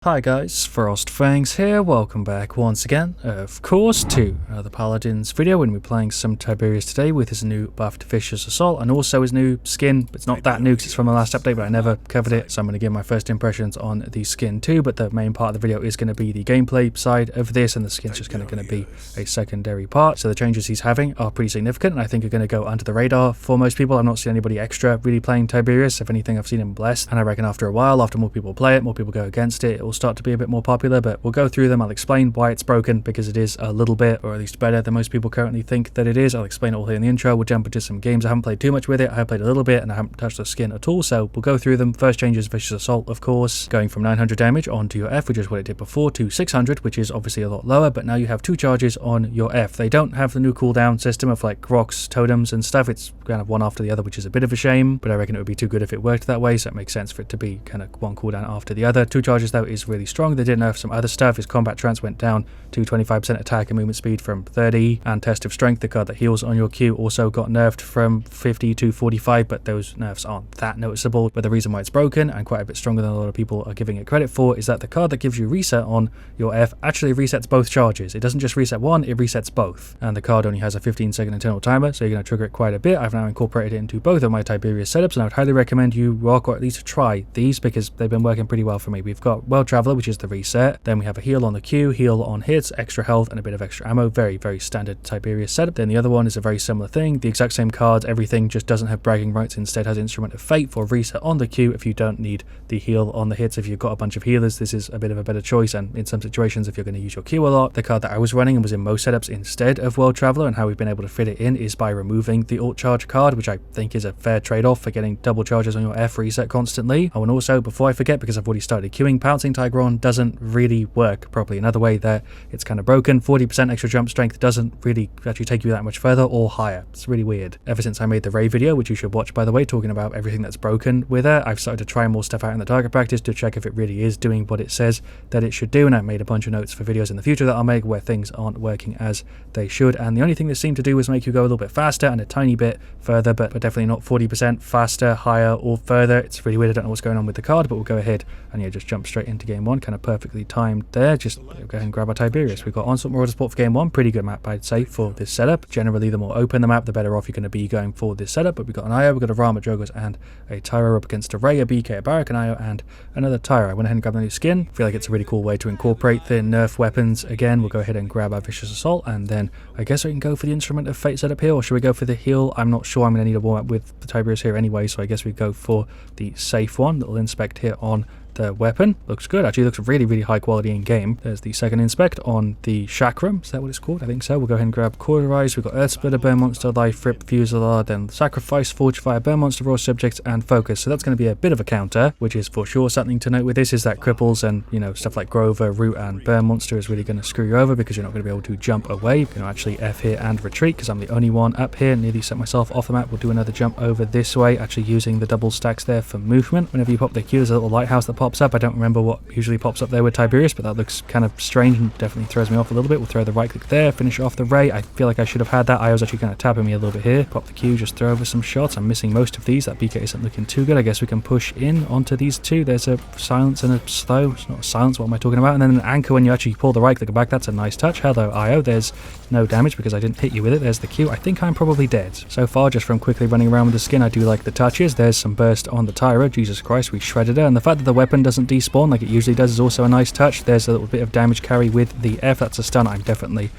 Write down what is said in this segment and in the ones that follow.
Hi guys, FrostFangs here, welcome back once again, of course, to the Paladins video. We're going to be playing some Tiberius today with his new buffed Vicious Assault and also his new skin. It's not that new because it's from the last update, but I never covered it, so I'm going to give my first impressions on the skin too, but the main part of the video is going to be the gameplay side of this, and the skin's just kind of going to be a secondary part. So the changes he's having are pretty significant, and I think are going to go under the radar for most people. I've not seen anybody extra really playing Tiberius. If anything, I've seen him blessed, and I reckon after a while, after more people play it, more people go against it, will start to be a bit more popular. But we'll go through them. I'll explain why it's broken, because it is a little bit, or at least better than most people currently think that it is. I'll explain it all here in the intro. We'll jump into some games. I haven't played too much with it. I have played a little bit and I haven't touched the skin at all, so we'll go through them. First change is Vicious Assault, of course, going from 900 damage onto your F, which is what it did before, to 600, which is obviously a lot lower, but now you have 2 charges on your F. They don't have the new cooldown system of like rocks, totems and stuff. It's kind of one after the other, which is a bit of a shame, but I reckon it would be too good if it worked that way, so it makes sense for it to be kind of one cooldown after the other. 2 charges though is really strong. They did nerf some other stuff. His combat trance went down to 25% attack and movement speed from 30, and Test of Strength, the card that heals on your Q, also got nerfed from 50 to 45, but those nerfs aren't that noticeable. But the reason why it's broken, and quite a bit stronger than a lot of people are giving it credit for, is that the card that gives you reset on your F actually resets both charges. It doesn't just reset one, it resets both, and the card only has a 15-second internal timer, so you're going to trigger it quite a bit. I've now incorporated it into both of my Tiberius setups, and I would highly recommend you rock, or at least try these, because they've been working pretty well for me. We've got World Traveler, which is the reset, then we have a heal on the Q, heal on hits, extra health, and a bit of extra ammo. Very, very standard Tiberius setup. Then the other one is a very similar thing, the exact same card, everything, just doesn't have bragging rights, instead has Instrument of Fate for reset on the Q if you don't need the heal on the hits. If you've got a bunch of healers, this is a bit of a better choice, and in some situations if you're going to use your Q a lot. The card that I was running and was in most setups instead of World Traveler, and how we've been able to fit it in, is by removing the alt charge card, which I think is a fair trade-off for getting double charges on your F reset constantly. Oh, and also, before I forget, because I've already started queuing, Pouncing Tigron doesn't really work properly. Another way that it's kind of broken. 40% extra jump strength doesn't really actually take you that much further or higher. It's really weird. Ever since I made the Ray video, which you should watch by the way, talking about everything that's broken with it, I've started to try more stuff out in the target practice to check if it really is doing what it says that it should do, and I've made a bunch of notes for videos in the future that I'll make where things aren't working as they should, and the only thing that seemed to do was make you go a little bit faster and a tiny bit further, but definitely not 40% faster, higher or further. It's really weird. I don't know what's going on with the card, but we'll go ahead and yeah, just jump straight into game 1, kind of perfectly timed there. Just go ahead and grab our Tiberius. We've got Onslaught Marauder support for game 1, pretty good map I'd say for this setup. Generally the more open the map, the better off you're going to be going for this setup, but we've got an IO, we've got a Rama, Jogos and a Tyro up against a Ray, a BK, a Barak, an IO and another Tyro. I went ahead and grabbed the new skin. I feel like it's a really cool way to incorporate the nerf weapons again. We'll go ahead and grab our Vicious Assault, and then I guess we can go for the Instrument of Fate setup here, or should we go for the heal? I'm not sure. I'm going to need a warm up with the Tiberius here anyway, so I guess we go for the safe one. Little inspect here on the weapon. Looks good. Actually looks really, really high quality in game. There's the second inspect on the chakram. Is that what it's called? I think so. We'll go ahead and grab Cauterize. We've got Earth Splitter, Burn Monster, Life Rip, Fusillade, then Sacrifice, Forge Fire, Burn Monster, Raw Subjects, and Focus. So that's going to be a bit of a counter, which is for sure something to note with this, is that cripples and, you know, stuff like Grover, Root, and Burn Monster is really going to screw you over, because you're not going to be able to jump away. You're going to actually F here and retreat, because I'm the only one up here. Nearly set myself off the map. We'll do another jump over this way, actually using the double stacks there for movement. Whenever you pop the Q, there's a little lighthouse that pops up. I don't remember what usually pops up there with Tiberius, but that looks kind of strange and definitely throws me off a little bit. We'll throw the right click there, finish off the Ray. I feel like I should have had that. I was actually kind of tapping me a little bit here. Pop the Q, just throw over some shots. I'm missing most of these. That BK isn't looking too good. I guess we can push in onto these two. There's a silence and a slow. It's not a silence, what am I talking about? And then an anchor when you actually pull the right click back. That's a nice touch. Hello IO. There's no damage because I didn't hit you with it. There's the Q. I think I'm probably dead. So far, just from quickly running around with the skin, I do like the touches. There's some burst on the Tyro. Jesus Christ, we shredded her. And the fact that the weapon doesn't despawn like it usually does is also a nice touch. There's a little bit of damage carry with the F. That's a stun. I'm definitely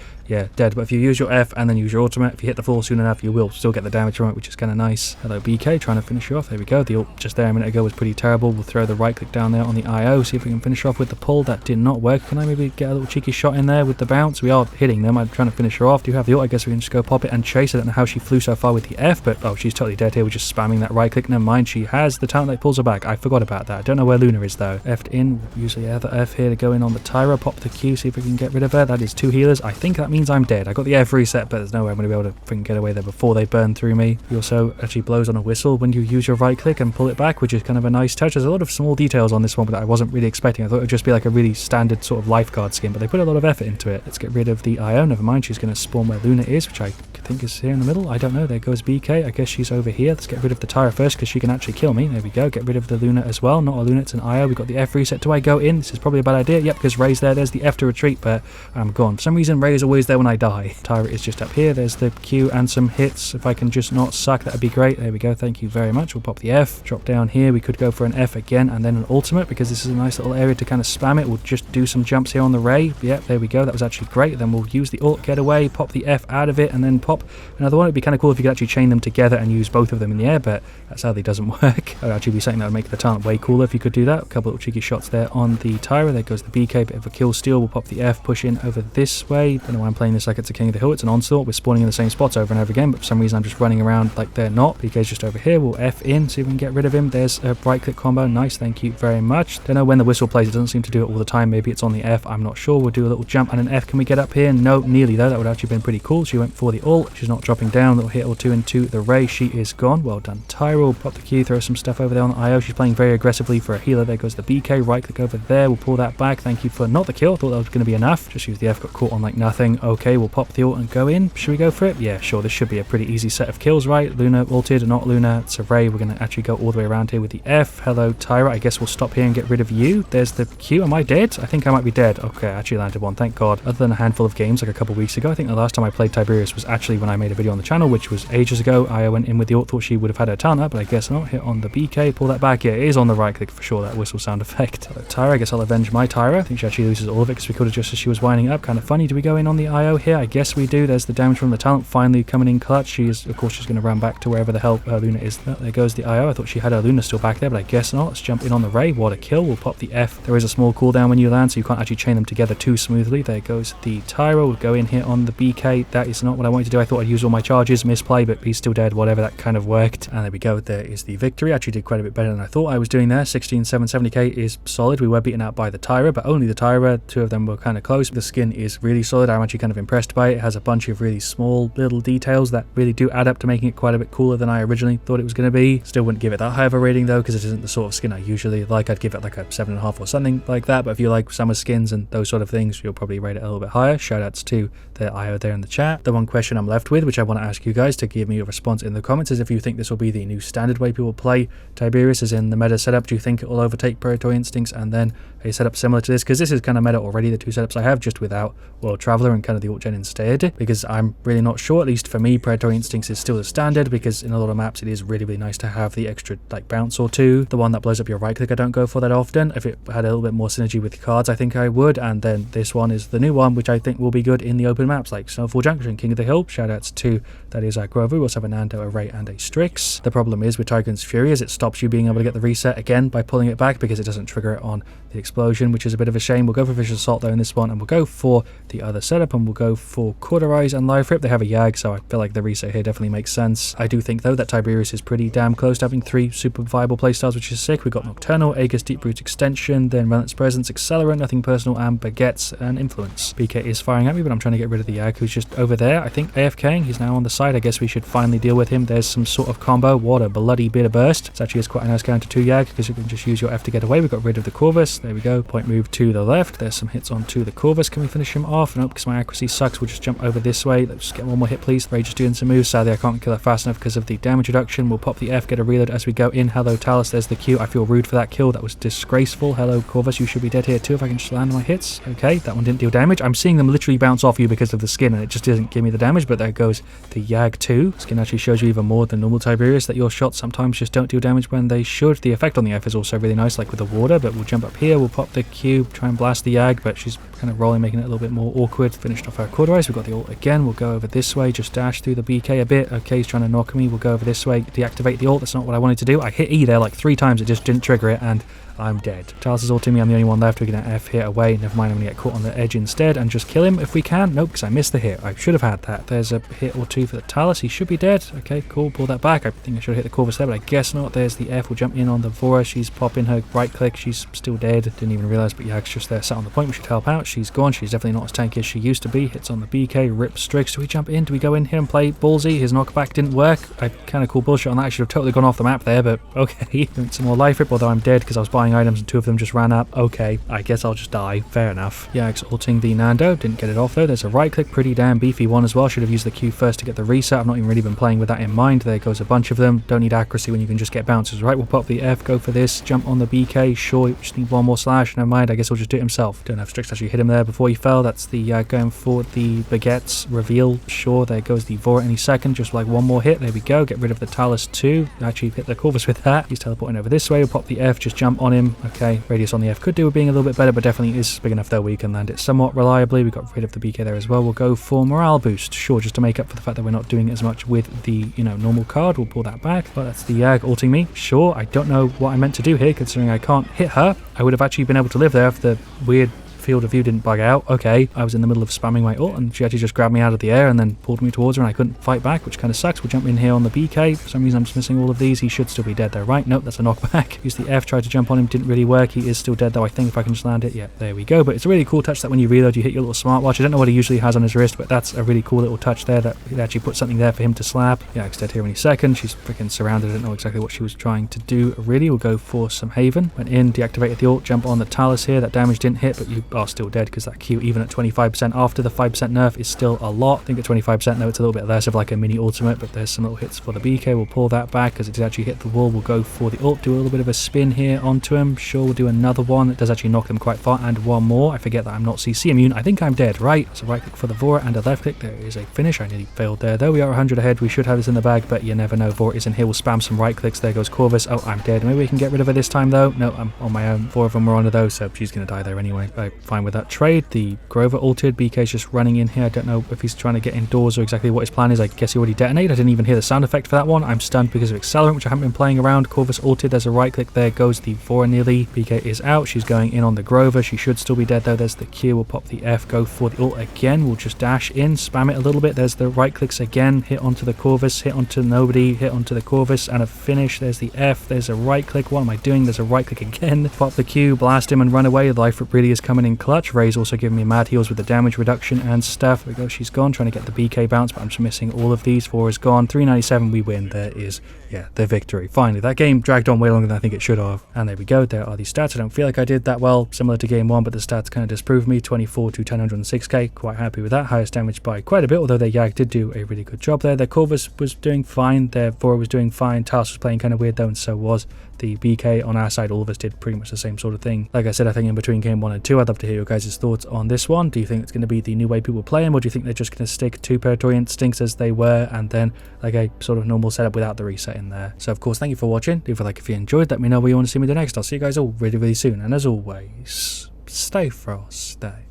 dead, but if you use your F and then use your ultimate, if you hit the floor soon enough, you will still get the damage from it, which is kind of nice. Hello BK, trying to finish you off. There we go. The ult just there a minute ago was pretty terrible. We'll throw the right click down there on the IO, see if we can finish off with the pull. That did not work. Can I maybe get a little cheeky shot in there with the bounce? We are hitting them. I'm trying to finish her off. Do you have the ult? I guess we can just go pop it and chase. I don't know how she flew so far with the F, but oh, she's totally dead here. We're just spamming that right click. Never mind, she has the talent that pulls her back. I forgot about that. I don't know where Luna is though. F'd in, usually have the F here to go in on the Tyro, pop the Q, see if we can get rid of her. That is 2 healers. I think that means I'm dead. I got the F reset, but there's no way I'm going to be able to freaking get away there before they burn through me. He also actually blows on a whistle when you use your right click and pull it back, which is kind of a nice touch. There's a lot of small details on this one that I wasn't really expecting. I thought it would just be like a really standard sort of lifeguard skin, but they put a lot of effort into it. Let's get rid of the IO. Never mind, she's going to spawn where Luna is, which I think is here in the middle. I don't know. There goes BK. I guess she's over here. Let's get rid of the Tyro first because she can actually kill me. There we go. Get rid of the Luna as well. Not a Luna, it's an IO. We've got the F reset. Do I go in? This is probably a bad idea. Yep, because Ray's there. There's the F to retreat, but I'm gone. For some reason, Ray is always there when I die. Tyra is just up here. There's the Q and some hits. If I can just not suck, that'd be great. There we go. Thank you very much. We'll pop the F. Drop down here. We could go for an F again and then an ultimate because this is a nice little area to kind of spam it. We'll just do some jumps here on the Ray. Yep, there we go. That was actually great. Then we'll use the ult, get away, pop the F out of it, and then pop another one. It'd be kind of cool if you could actually chain them together and use both of them in the air, but that sadly doesn't work. That would actually be something that would make the talent way cooler if you could do that. A couple of cheeky shots there on the Tyra. There goes the BK, bit of a kill steal. We'll pop the F, push in over this way. Don't know why I'm playing this like it's a King of the Hill. It's an onslaught. We're spawning in the same spots over and over again, but for some reason I'm just running around like they're not. BK's just over here. We'll F in, see if we can get rid of him. There's a right click combo. Nice, thank you very much. Don't know when the whistle plays. It doesn't seem to do it all the time. Maybe it's on the F. I'm not sure. We'll do a little jump and an F. Can we get up here? No, nearly though. That would actually been pretty cool. She went for the ult. She's not dropping down. Little hit or two into the Ray. She is gone. Well done, Tyra. We'll pop the Q, throw some stuff over there on the IO. She's playing very aggressively for a healer. There goes the BK. Right click over there. We'll pull that back. Thank you for not the kill. I thought that was going to be enough. Just use the F. Got caught on like nothing. Okay, we'll pop the ult and go in. Should we go for it? Yeah, sure. This should be a pretty easy set of kills, right? Luna ulted, not Luna. It's a Ray. We're going to actually go all the way around here with the F. Hello, Tyra. I guess we'll stop here and get rid of you. There's the Q. Am I dead? I think I might be dead. Okay, I actually landed one. Thank God. Other than a handful of games like a couple of weeks ago, I think the last time I played Tiberius was actually when I made a video on the channel, which was ages ago. I went in with the ult, thought she would have had her talent up, but I guess not. Hit on the BK, pull that back. Yeah, it is on the right click for sure, that whistle sound effect. Tyra, I guess I'll avenge my Tyra. I think she actually loses all of it because we killed her just as she was winding up. Kind of funny. Do we go in on the IO here? I guess we do. There's the damage from the talent finally coming in clutch. She is, of course, she's going to run back to wherever the hell Luna is. Oh, there goes the IO. I thought she had her Luna still back there, but I guess not. Let's jump in on the Ray. What a kill. We'll pop the F. There is a small cooldown when you land, so you can't actually chain them together too smoothly. There goes the Tyra. We'll go in here on the BK. That is not what I wanted to do. I thought I'd use all my charges. Misplay, but he's still dead. Whatever, that kind of worked. And there we go. There is the victory. I actually did quite a bit better than I thought I was doing there. 16,770k is solid. We were beaten out by the Tyra, but only the Tyra. Two of them were kind of close. The skin is really solid. I'm actually kind of impressed by it. It has a bunch of really small little details that really do add up to making it quite a bit cooler than I originally thought it was going to be. Still wouldn't give it that high of a rating though, because it isn't the sort of skin I usually like. I'd give it like a 7.5 or something like that, but if you like summer skins and those sort of things, you'll probably rate it a little bit higher. Shoutouts to the IO there in the chat. The one question I'm left with, which I want to ask you guys to give me a response in the comments, is if you think this will be the new standard way people play Tiberius, as in the meta setup. Do you think it will overtake Predatory Instincts and then a setup similar to this? Because this is kind of meta already, the two setups I have, just without World Traveler and kind of the ult gen instead, because I'm really not sure. At least for me, Predatory Instincts is still the standard, because in a lot of maps it is really, really nice to have the extra like bounce or two. The one that blows up your right click I don't go for that often. If it had a little bit more synergy with cards, I think I would. And then this one is the new one, which I think will be good in the open maps like Snowfall Junction, King of the Hill. Shoutouts to, that is, Grover. We also have a Nando, a Ray, and a Strix. The problem is with Tycoon's Fury is it stops you being able to get the reset again by pulling it back, because it doesn't trigger it on the explosion, which is a bit of a shame. We'll go for Vicious Assault though in this one, and we'll go for the other setup, and we'll go for Cauterize and Life Rip. They have a Yag, so I feel like the reset here definitely makes sense. I do think though that Tiberius is pretty damn close to having 3 super viable playstyles, which is sick. We've got Nocturnal, Aegis, Deep Root Extension, then Relentless Presence, Accelerant, Nothing Personal, and Baguettes and Influence. BK is firing at me, but I'm trying to get rid of the Yag, who's just over there. I think AFKing. He's now on the side. I guess we should finally deal with him. There's some sort of combo. What a bloody bit of burst. This actually is quite a nice counter to Yag, because you can just use your F to get away. We got rid of the Corvus. There we go. Point move to the left. There's some hits onto the Corvus. Can we finish him off? Nope, because my accuracy sucks. We'll just jump over this way. Let's just get one more hit, please. Ray just doing some moves. Sadly, I can't kill her fast enough because of the damage reduction. We'll pop the F, get a reload as we go in. Hello, Talus. There's the Q. I feel rude for that kill. That was disgraceful. Hello, Corvus. You should be dead here too if I can just land my hits. Okay, that one didn't deal damage. I'm seeing them literally bounce off you because of the skin, and it just doesn't give me the damage, but there goes the Yag 2. Skin actually shows you even more than normal Tiberius that your shots sometimes just don't deal damage when they should. The effect on the F is also really nice, like with the water, but we'll jump up here. We'll pop the Q, try and blast the Yag, but she's kind of rolling, making it a little bit more awkward. Finished off her Cauterize. We've got the ult again. We'll go over this way, just dash through the BK a bit. Okay, he's trying to knock me. We'll go over this way, deactivate the ult. That's not what I wanted to do. I hit E there like 3 times. It just didn't trigger it, and I'm dead. Talus is ulting me. I'm the only one left. We're going to F here away. Never mind, I'm going to get caught on the edge instead and just kill him if we can. Nope, because I missed the hit. I should have had that. There's a hit or two for the Talus. He should be dead. Okay, cool. Pull that back. I think I should have hit the Corvus there, but I guess not. There's the F. We'll jump in on the Vora. She's popping her right click. She's still dead. Didn't even realize, but Yag's just there sat on the point. We should help out. she's gone. She's definitely not as tanky as she used to be. Hits on the BK, rips Strix. Do we jump in? Do we go in here and play ballsy? His knockback didn't work. I kind of call bullshit on that. I should have totally gone off the map there, but okay. Some more life rip, although I'm dead because I was buying items and 2 of them just ran up. Okay, I guess I'll just die. Fair enough. Yag's ulting the Nando. Didn't get it off though. There's a right click, pretty damn beefy one as well. Should have used the Q first to get the reset. I've not even really been playing with that in mind. There goes a bunch of them. Don't need accuracy when you can just get bounces. Right, we'll pop the F, go for this. Jump on the BK. Sure, you just need one more slash. Never mind, I guess he'll just do it himself. Don't have Strix actually hit him there before he fell. That's the going for the baguettes reveal. Sure, there goes the Vora any second. Just like one more hit. There we go. Get rid of the Talus too. Actually hit the Corvus with that. He's teleporting over this way. We'll pop the F, just jump on him. Okay, radius on the F could do with being a little bit better, but definitely is big enough though we can land it somewhat reliably. We got rid of the BK there as well. We'll go for morale boost. Sure, just to make up for the fact that we're not doing as much with the, normal card. We'll pull that back. But that's the Yag ulting me. Sure, I don't know what I meant to do here, considering I can't hit her. I would have actually been able to live there if the weird field of view didn't bug out. Okay, I was in the middle of spamming my ult and she actually just grabbed me out of the air and then pulled me towards her and I couldn't fight back, which kind of sucks. We'll jump in here on the BK. For some reason I'm just missing all of these. He should still be dead though, right? Nope, that's a knockback. Use the F, tried to jump on him, didn't really work. He is still dead though, I think, if I can just land it. Yeah, there we go. But it's a really cool touch that when you reload you hit your little smartwatch. I don't know what he usually has on his wrist, but that's a really cool little touch there that it actually put something there for him to slap. Yeah, he's dead here any second. She's freaking surrounded. I don't know exactly what she was trying to do really. We'll go for some Haven. Went in, deactivated the ult, jump on the Talus here. That damage didn't hit, but you are still dead because that Q, even at 25% after the 5% nerf, is still a lot. I think at 25% though it's a little bit less of like a mini ultimate, but there's some little hits for the BK. We'll pull that back because it did actually hit the wall. We'll go for the ult, do a little bit of a spin here onto him. Sure, we'll do another one. It does actually knock them quite far, and one more. I forget that I'm not CC immune. I think I'm dead, right? So right click for the Vora and a left click. There is a finish. I nearly failed there though. We are 100 ahead. We should have this in the bag, but you never know. Vora is in here. We'll spam some right clicks. There goes Corvus. Oh, I'm dead. Maybe we can get rid of her this time though. No, I'm on my own. 4 of them were on her though, so she's going to die there anyway. Fine with that trade. The Grover ulted. BK's just running in here. I don't know if he's trying to get indoors or exactly what his plan is. I guess he already detonated. I didn't even hear the sound effect for that one. I'm stunned because of Accelerant, which I haven't been playing around. Corvus ulted. There's a right click. There goes the Vora nearly. BK is out. She's going in on the Grover. She should still be dead though. There's the Q. We'll pop the F. Go for the ult again. We'll just dash in. Spam it a little bit. There's the right clicks again. Hit onto the Corvus. Hit onto nobody. Hit onto the Corvus. And a finish. There's the F. There's a right click. What am I doing? There's a right click again. Pop the Q. Blast him and run away. The life rip really is coming in clutch. Ray's also giving me mad heals with the damage reduction and stuff. There we go. She's gone. Trying to get the BK bounce, but I'm just missing all of these. 4 is gone. 397. We win. There is, yeah, the victory. Finally, that game dragged on way longer than I think it should have. And there we go. There are these stats. I don't feel like I did that well, similar to game 1, but the stats kind of disprove me. 24 to 1006k. Quite happy with that. Highest damage by quite a bit, although their Yag did do a really good job there. Their Corvus was doing fine. Their Vora was doing fine. Talos was playing kind of weird though, and so was the BK. On our side, all of us did pretty much the same sort of thing. Like I said, I think in between game 1 and 2, I'd love to hear your guys' thoughts on this one. Do you think it's going to be the new way people play them, or do you think they're just going to stick to Predatory Instincts as they were, and then like a sort of normal setup without the reset in there? So of course, thank you for watching. Leave a like if you enjoyed. Let me know what you want to see me do next. I'll see you guys all really, really soon. And as always, stay Frost, stay.